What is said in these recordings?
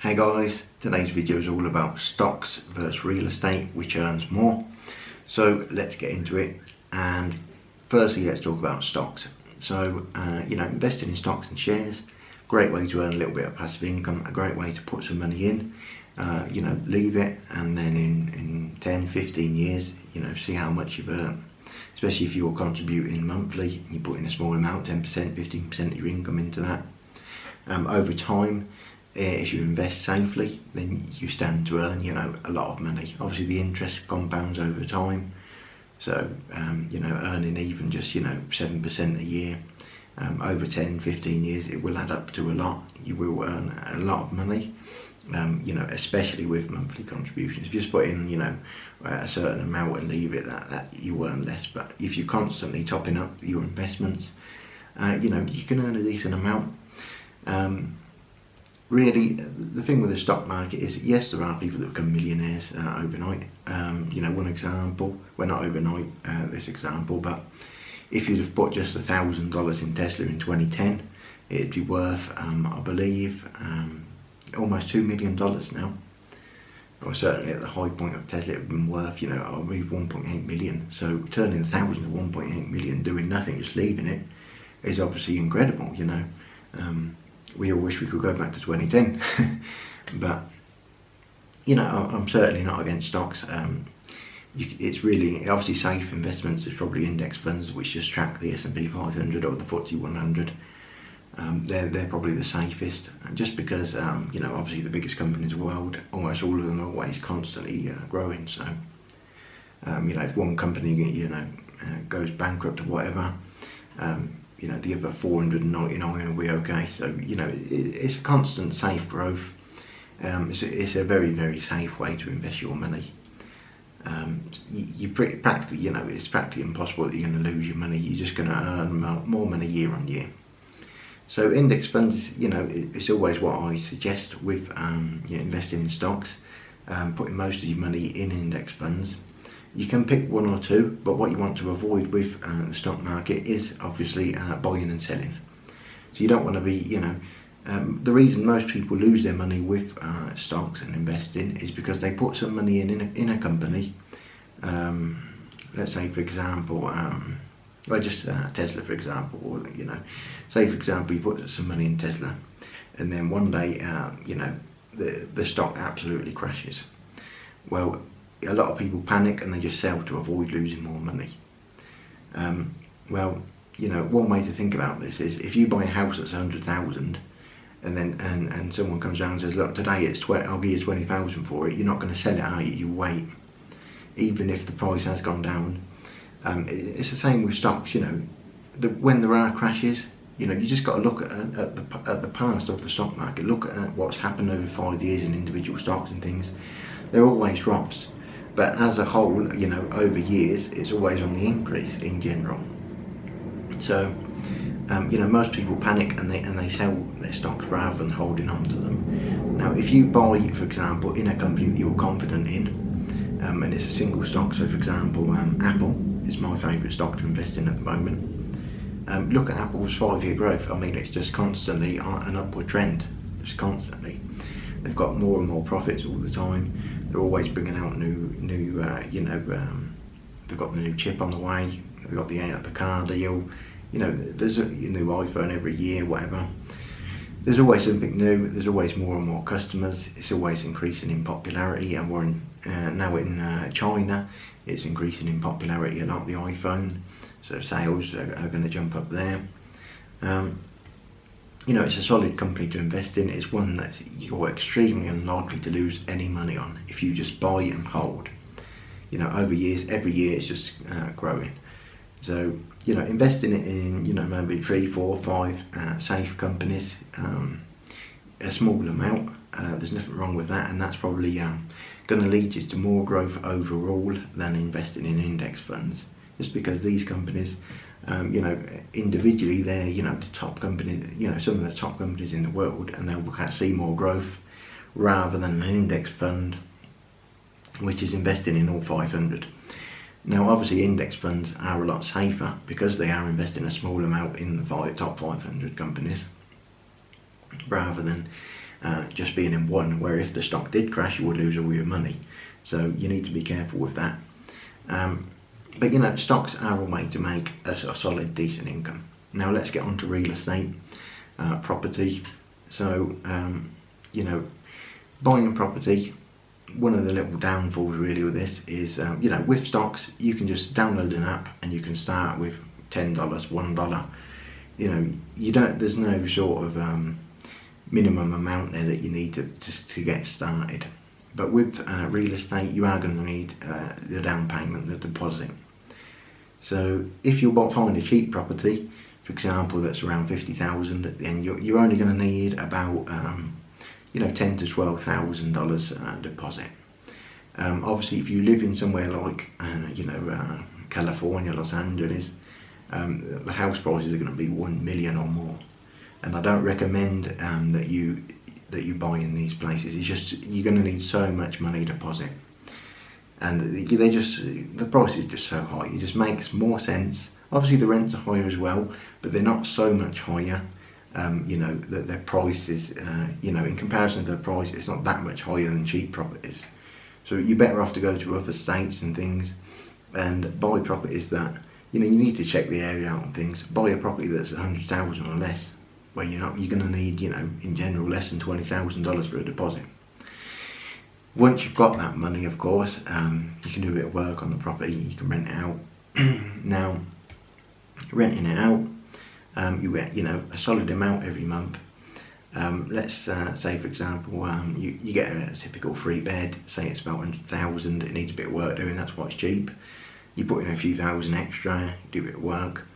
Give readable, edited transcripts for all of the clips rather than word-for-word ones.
Hey guys, today's video is all about stocks versus real estate, which earns more. So let's get into it, and firstly let's talk about stocks. So investing in stocks and shares, great way to earn a little bit of passive income, a great way to put some money in, leave it, and then in 10-15 years see how much you've earned, especially if you're contributing monthly and you put in a small amount, 10%, 15% of your income into that. Over time, if you invest safely, then you stand to earn a lot of money. Obviously the interest compounds over time, so earning even just 7% a year over 10-15 years, it will add up to a lot. You will earn a lot of money, especially with monthly contributions. If you just put in a certain amount and leave it, that you earn less. But if you're constantly topping up your investments, you can earn a decent amount. Really, the thing with the stock market is, yes, there are people that become millionaires overnight. One example, well, not overnight, this example, but if you'd have put just $1,000 in Tesla in 2010, it'd be worth, I believe, almost $2 million now. Or certainly at the high point of Tesla, it would have been worth, I believe, 1.8 million. So turning 1,000 to 1.8 million, doing nothing, just leaving it, is obviously incredible. We all wish we could go back to 2010, but I'm certainly not against stocks. It's really obviously safe investments. There's probably index funds which just track the S&P 500 or the FTSE 100. They're probably the safest, just because obviously the biggest companies in the world, almost all of them are always constantly growing. So if one company goes bankrupt or whatever, the other 499 will be okay. So it's constant safe growth. It's a very, very safe way to invest your money. Practically, it's practically impossible that you're going to lose your money. You're just going to earn more money year on year. So index funds, it's always what I suggest with investing in stocks, putting most of your money in index funds. You can pick one or two, but what you want to avoid with the stock market is obviously buying and selling. So you don't want to be, the reason most people lose their money with stocks and investing is because they put some money in a company. Let's say, for example, Tesla, for example, or say for example you put some money in Tesla, and then one day, the stock absolutely crashes. Well, a lot of people panic and they just sell to avoid losing more money. One way to think about this is, if you buy a house that's 100,000 and then and someone comes around and says, look, today I'll give you 20,000 for it, you're not going to sell it, are you? You wait, even if the price has gone down. It's the same with stocks. When there are crashes, you just got to look at the past of the stock market. Look at what's happened over 5 years in individual stocks and things. There are always drops. But as a whole, over years, it's always on the increase in general. So, most people panic and they sell their stocks rather than holding on to them. Now, if you buy, for example, in a company that you're confident in, and it's a single stock, so for example, Apple is my favourite stock to invest in at the moment. Look at Apple's 5-year growth. I mean, it's just constantly on an upward trend, just constantly. They've got more and more profits all the time. They're always bringing out new they've got the new chip on the way, they've got the car deal, there's a new iPhone every year, whatever. There's always something new, there's always more and more customers, it's always increasing in popularity, and we're now in China, it's increasing in popularity a lot, the iPhone, so sales are going to jump up there. It's a solid company to invest in. It's one that you're extremely unlikely to lose any money on if you just buy and hold. Over years, every year it's just growing. So, investing in, maybe 3, 4, 5 safe companies, a small amount, there's nothing wrong with that, and that's probably going to lead you to more growth overall than investing in index funds. Just because these companies, individually, they're the top company, some of the top companies in the world, and they'll see more growth rather than an index fund which is investing in all 500. Now, obviously, index funds are a lot safer because they are investing a small amount in the top 500 companies, rather than just being in one, where if the stock did crash you would lose all your money. So you need to be careful with that. But you know, stocks are a way to make a solid, decent income. Now let's get on to real estate, property. So you know, buying a property, one of the little downfalls really with this is, you know, with stocks you can just download an app and you can start with $10, $1. You know, there's no sort of minimum amount there that you need to get started. But with real estate, you are going to need the down payment, the deposit. So if you find a cheap property, for example, that's around 50,000, then you're only going to need about you know, $10,000 to $12,000 deposit. Obviously, if you live in somewhere like you know, California, Los Angeles, the house prices are going to be 1 million or more, and I don't recommend that you buy in these places. It's just, you're going to need so much money deposit, and the price is just so high. It just makes more sense. Obviously the rents are higher as well, but they're not so much higher. You know, that their price is, you know, in comparison to the price, it's not that much higher than cheap properties. So you're better off to go to other states and things and buy properties that, you know, you need to check the area out and things. Buy a property that's 100,000 or less, where you're going to need, you know, in general, less than $20,000 for a deposit. Once you've got that money, of course, you can do a bit of work on the property. You can rent it out. Now, renting it out, you get, you know, a solid amount every month. Let's say, for example, you get a typical 3-bed, say it's about 100,000, it needs a bit of work doing, that's why it's cheap. You put in a few thousand extra, do a bit of work,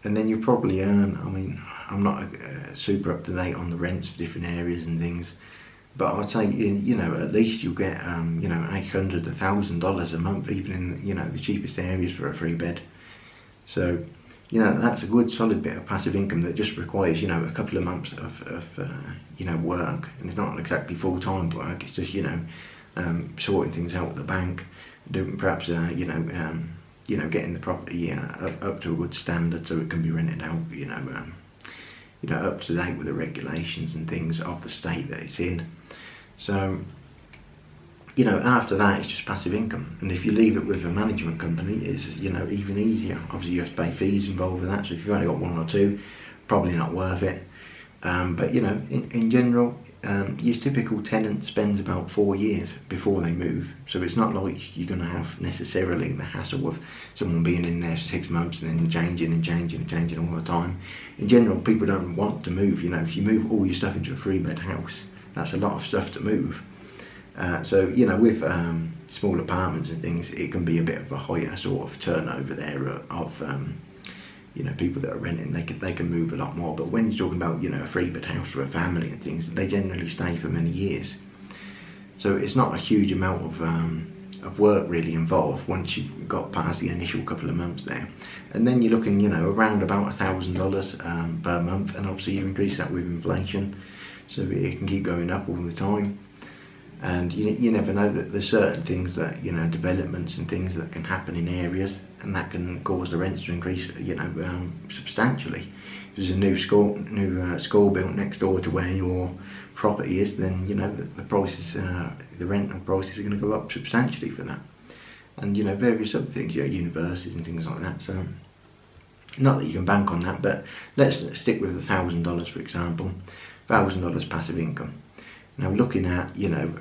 and then you probably earn, I mean, I'm not super up to date on the rents of different areas and things, but I'd say, you know, at least you'll get, you know, $800 to $1,000 a month, even in, you know, the cheapest areas for a 3-bed. So, you know, that's a good solid bit of passive income that just requires, you know, a couple of months of you know, work, and it's not exactly full-time work. It's just, you know, sorting things out at the bank, doing perhaps you know, getting the property up to a good standard so it can be rented out, you know, up to date with the regulations and things of the state that it's in. So, you know, after that it's just passive income, and if you leave it with a management company, it's, you know, even easier. Obviously you have to pay fees involved with that, so if you've only got 1 or 2, probably not worth it. But you know, in general, your typical tenant spends about 4 years before they move, so it's not like you're going to have necessarily the hassle of someone being in there for 6 months and then changing all the time. In general, people don't want to move. You know, if you move all your stuff into a 3-bed house, that's a lot of stuff to move. So, you know, with small apartments and things, it can be a bit of a higher sort of turnover there of you know, people that are renting. They can move a lot more. But when you're talking about, you know, a 3-bed house for a family and things, they generally stay for many years. So it's not a huge amount of work really involved once you've got past the initial couple of months there. And then you're looking, you know, around about $1,000 per month, and obviously you increase that with inflation, so it can keep going up all the time. And you never know, that there's certain things that, you know, developments and things that can happen in areas, and that can cause the rents to increase, you know, substantially. If there's a new school built next door to where your property is, then, you know, the prices, the rental prices are going to go up substantially for that. And, you know, various other things, you know, universities and things like that. So, not that you can bank on that, but let's stick with $1,000 for example. $1,000 passive income. Now, looking at, you know,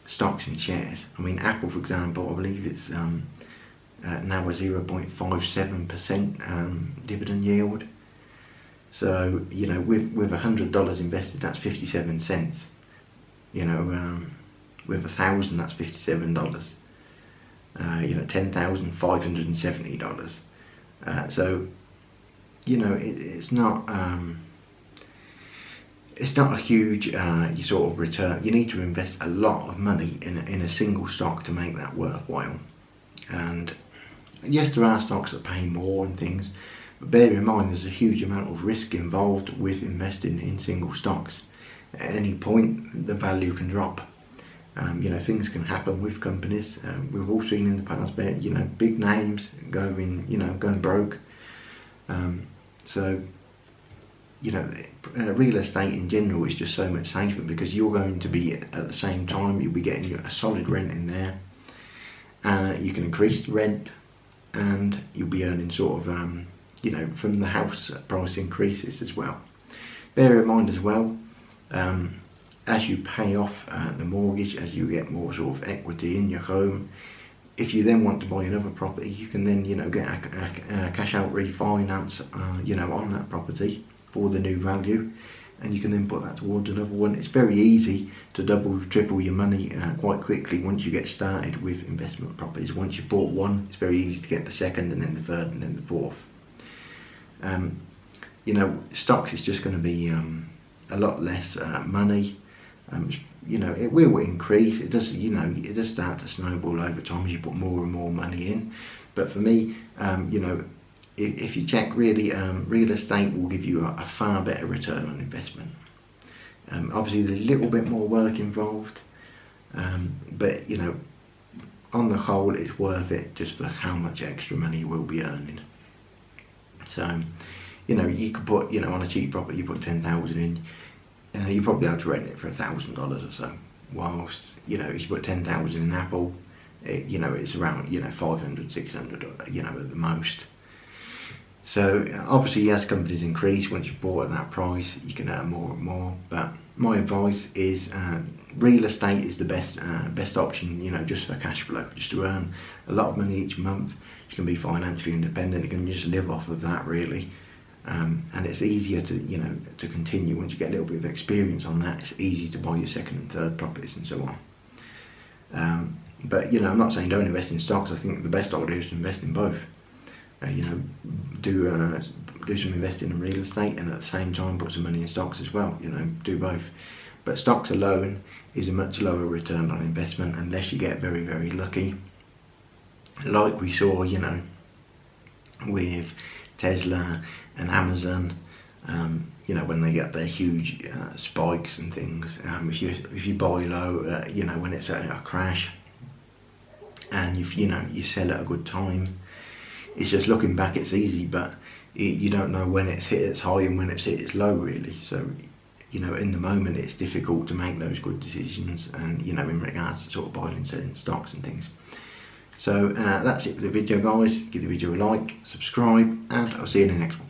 stocks and shares, I mean, Apple, for example, I believe it's now a 0.57% dividend yield. So, you know, with $100 invested, that's 57 cents. You know, with 1,000, that's $57. You know, $10,570. So, you know, it's not a huge sort of return. You need to invest a lot of money in a single stock to make that worthwhile. And yes, there are stocks that pay more and things, but bear in mind there's a huge amount of risk involved with investing in single stocks. At any point the value can drop. You know, things can happen with companies. We've all seen in the past, you know, big names going broke. So, you know, real estate in general is just so much safer, because you're going to be, at the same time, you'll be getting a solid rent in there. You can increase the rent, and you'll be earning sort of, you know, from the house price increases as well. Bear in mind as well, as you pay off the mortgage, as you get more sort of equity in your home, if you then want to buy another property, you can then, you know, get a cash out refinance, you know, on that property for the new value, and you can then put that towards another one. It's very easy to double, triple your money quite quickly once you get started with investment properties. Once you've bought one, it's very easy to get the second, and then the third, and then the fourth. You know, stocks is just going to be a lot less money. You know, it will increase. It does, you know, it does start to snowball over time as you put more and more money in. But for me, you know, if you check, really, real estate will give you a far better return on investment. Obviously, there's a little bit more work involved, but you know, on the whole, it's worth it just for how much extra money you will be earning. So, you know, you could put, you know, on a cheap property, you put 10,000 in. You probably have to rent it for $1,000 or so. Whilst, you know, if you put 10,000 in Apple, you know, it's around, you know, 500, 600, you know, at the most. So obviously, as companies increase, once you've bought at that price, you can earn more and more. But my advice is, real estate is the best option, you know, just for cash flow, just to earn a lot of money each month. You can be financially independent. You can just live off of that, really. And it's easier to, you know, to continue once you get a little bit of experience on that. It's easy to buy your second and third properties and so on. But you know, I'm not saying don't invest in stocks. I think the best idea is to invest in both. You know, do some investing in real estate, and at the same time put some money in stocks as well. You know, do both. But stocks alone is a much lower return on investment unless you get very, very lucky, like we saw, you know, with Tesla and Amazon. You know, when they get their huge spikes and things. If you buy low, you know, when it's at a crash, and you know, you sell at a good time, it's just looking back, it's easy, but you don't know when it's hit its high and when it's hit its low, really. So, you know, in the moment, it's difficult to make those good decisions, and you know, in regards to sort of buying and selling stocks and things. So that's it for the video, guys. Give the video a like, subscribe, and I'll see you in the next one.